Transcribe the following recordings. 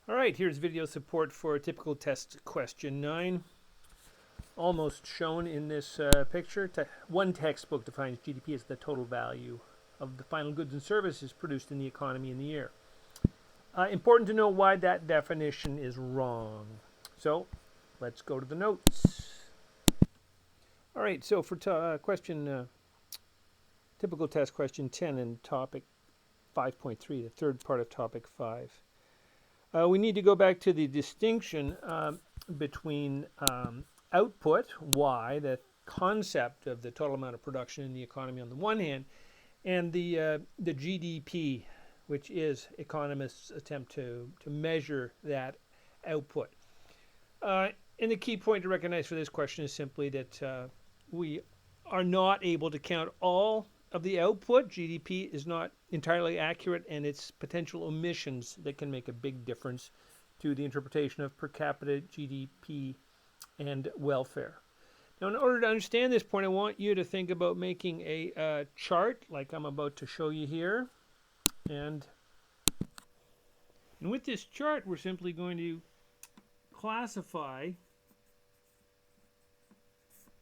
All right, here's video support for typical test question 9. Almost shown in this picture. One textbook defines GDP as the total value of the final goods and services produced in the economy in the year. Important to know why that definition is wrong. So let's go to the notes. All right, so for typical test question 10 and topic 5.3, the third part of topic 5. We need to go back to the distinction between output, Y, the concept of the total amount of production in the economy on the one hand, and the GDP, which is economists' attempt to measure that output. And the key point to recognize for this question is simply that we are not able to count all of the output. GDP is not entirely accurate, and it's potential omissions that can make a big difference to the interpretation of per capita GDP and welfare. Now, in order to understand this point, I want you to think about making a chart like I'm about to show you here. And with this chart, we're simply going to classify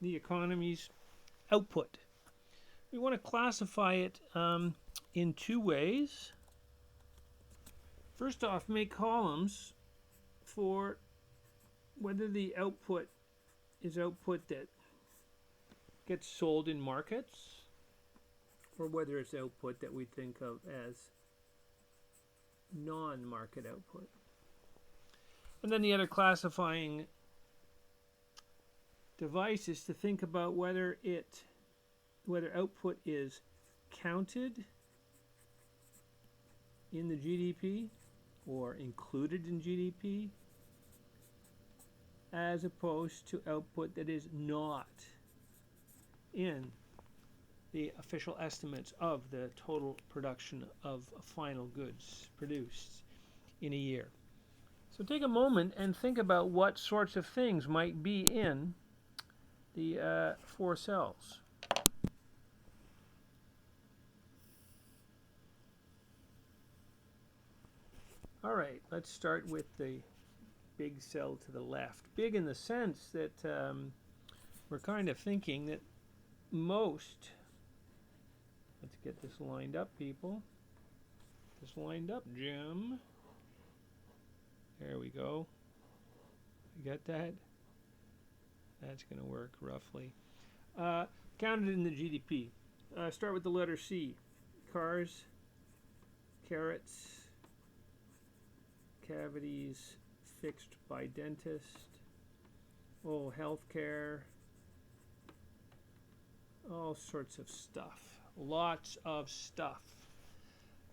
the economy's output. We want to classify it in two ways. First off, make columns for whether the output is output that gets sold in markets or whether it's output that we think of as non-market output. And then the other classifying device is to think about whether output is counted in the GDP or included in GDP, as opposed to output that is not in the official estimates of the total production of final goods produced in a year. So take a moment and think about what sorts of things might be in the 4 cells. All right, let's start with the big cell to the left. Big in the sense that we're kind of thinking that most, let's get this lined up, people. This lined up, Jim. There we go. You got that? That's going to work roughly. Counted in the GDP. Start with the letter C. Cars, carrots, cavities fixed by dentist, healthcare, all sorts of stuff, lots of stuff.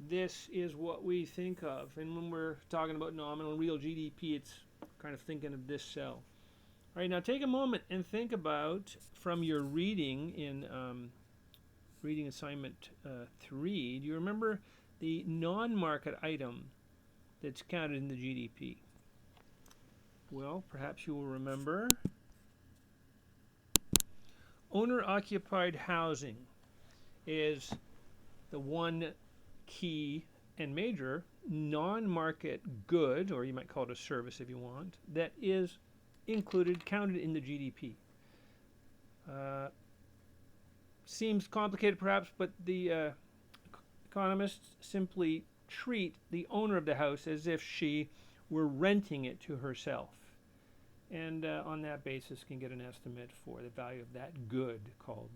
This is what we think of, and when we're talking about nominal and real GDP, it's kind of thinking of this cell. All right, now take a moment and think about, from your reading in reading assignment 3, do you remember the non-market item that's counted in the GDP? Well, perhaps you will remember owner-occupied housing is the one key and major non-market good, or you might call it a service if you want, that is counted in the GDP. Seems complicated perhaps, but the economists simply treat the owner of the house as if she were renting it to herself, and on that basis can get an estimate for the value of that good called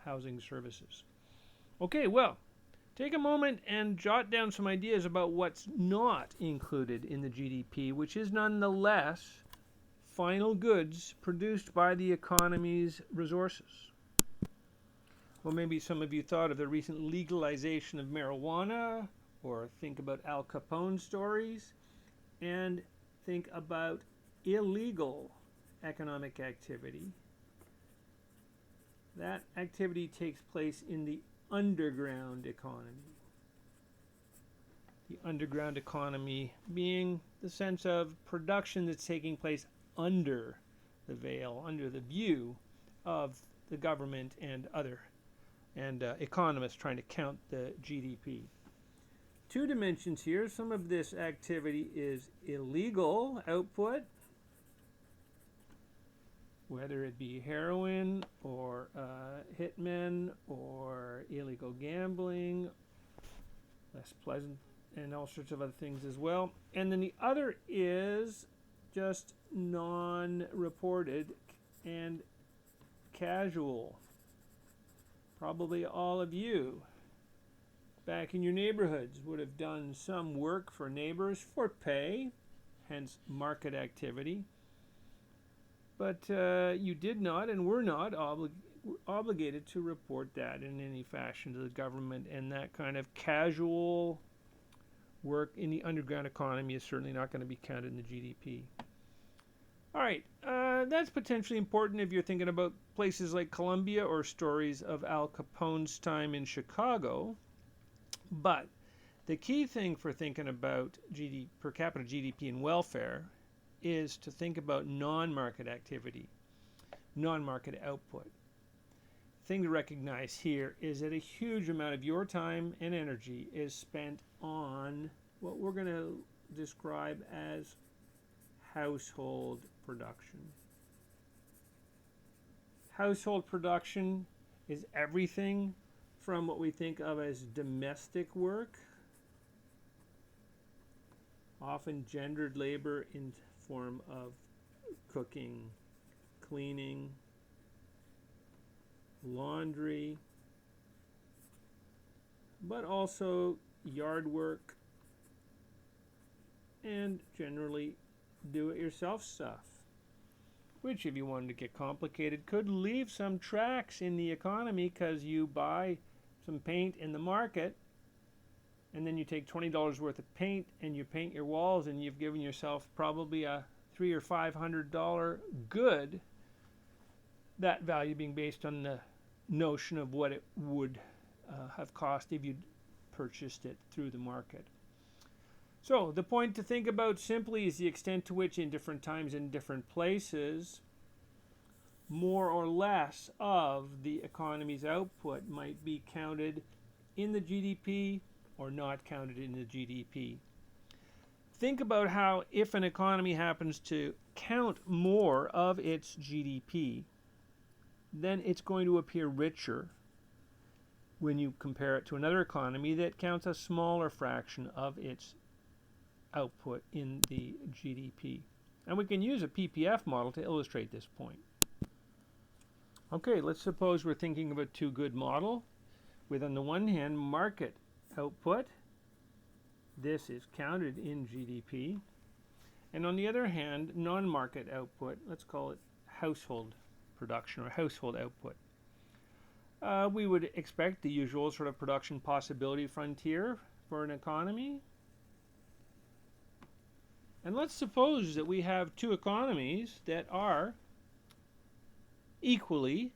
housing services. Okay, well, take a moment and jot down some ideas about what's not included in the GDP, which is nonetheless final goods produced by the economy's resources. Well, maybe some of you thought of the recent legalization of marijuana, or think about Al Capone stories, and think about illegal economic activity. That activity takes place in the underground economy. The underground economy being the sense of production that's taking place under the veil, under the view of the government and economists trying to count the GDP. two dimensions here. Some of this activity is illegal output, whether it be heroin or hitmen or illegal gambling, less pleasant, and all sorts of other things as well. And then the other is just non-reported and casual. Probably all of you back in your neighborhoods would have done some work for neighbors for pay, hence market activity. But you did not and were not obligated to report that in any fashion to the government, and that kind of casual work in the underground economy is certainly not going to be counted in the GDP. All right, that's potentially important if you're thinking about places like Colombia or stories of Al Capone's time in Chicago. But the key thing for thinking about per capita GDP and welfare is to think about non-market activity, non-market output. The thing to recognize here is that a huge amount of your time and energy is spent on what we're going to describe as household production. Household production is everything from what we think of as domestic work, often gendered labor in form of cooking, cleaning, laundry, but also yard work and generally do-it-yourself stuff, which, if you wanted to get complicated, could leave some tracks in the economy, because you buy some paint in the market and then you take $20 worth of paint and you paint your walls, and you've given yourself probably a $300 or $500 good, that value being based on the notion of what it would have cost if you'd purchased it through the market. So the point to think about simply is the extent to which in different times in different places more or less of the economy's output might be counted in the GDP or not counted in the GDP. Think about how if an economy happens to count more of its GDP, then it's going to appear richer when you compare it to another economy that counts a smaller fraction of its output in the GDP. And we can use a Ppf model to illustrate this point. Okay, let's suppose we're thinking of a two-good model with, on the one hand, market output. This is counted in GDP. And on the other hand, non-market output, let's call it household production or household output. We would expect the usual sort of production possibility frontier for an economy. And let's suppose that we have two economies that are equally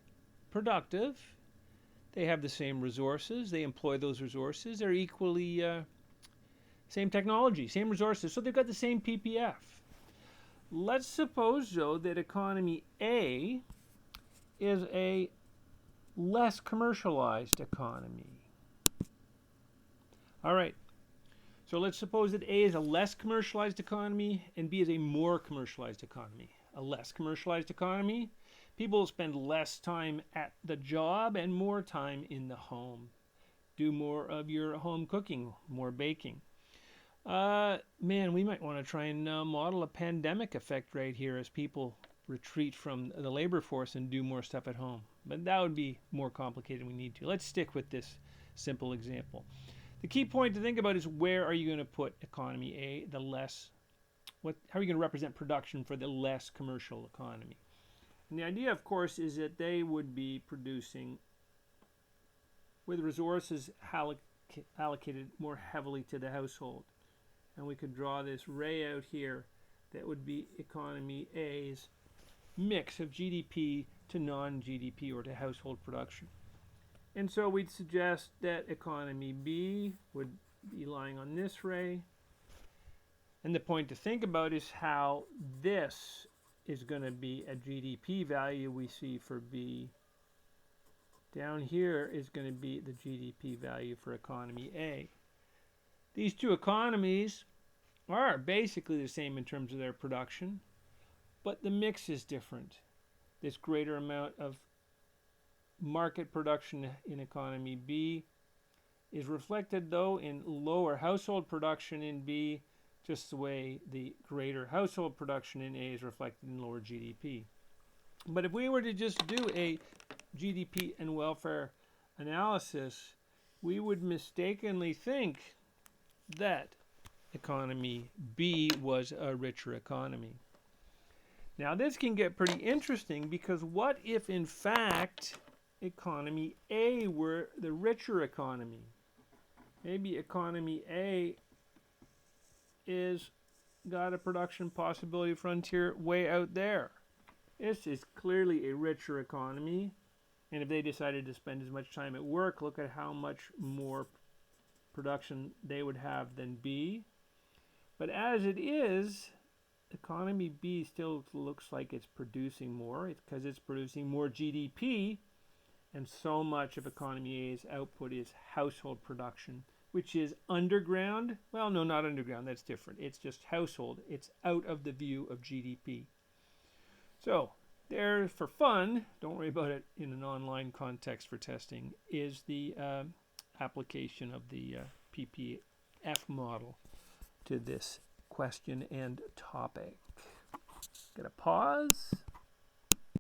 productive. They have the same resources. They employ those resources. They're equally same technology, same resources. So they've got the same Ppf. Let's suppose, though, that economy A is a less commercialized economy. All right. So let's suppose that A is a less commercialized economy and B is a more commercialized economy. A less commercialized economy, people spend less time at the job and more time in the home. Do more of your home cooking, more baking. Man, we might want to try and model a pandemic effect right here as people retreat from the labor force and do more stuff at home. But that would be more complicated than we need to. Let's stick with this simple example. The key point to think about is, where are you going to put economy A, the less, how are you going to represent production for the less commercial economy? And the idea, of course, is that they would be producing with resources allocated more heavily to the household. And we could draw this ray out here that would be economy A's mix of GDP to non-GDP or to household production. And so we'd suggest that economy B would be lying on this ray. And the point to think about is how this is going to be a GDP value we see for B. Down here is going to be the GDP value for economy A. These two economies are basically the same in terms of their production, but the mix is different. This greater amount of market production in economy B is reflected, though, in lower household production in B, just the way the greater household production in A is reflected in lower GDP. But if we were to just do a GDP and welfare analysis, we would mistakenly think that economy B was a richer economy. Now this can get pretty interesting, because what if in fact economy A were the richer economy? Maybe economy A is got a production possibility frontier way out there. This is clearly a richer economy, and if they decided to spend as much time at work, look at how much more production they would have than B. But as it is, economy B still looks like it's producing more. It's because it's producing more GDP, and so much of economy A's output is household production, which is underground. Well, no, not underground. That's different. It's just household. It's out of the view of GDP. So there, for fun, don't worry about it in an online context for testing, is the application of the Ppf model to this question and topic. Gonna pause.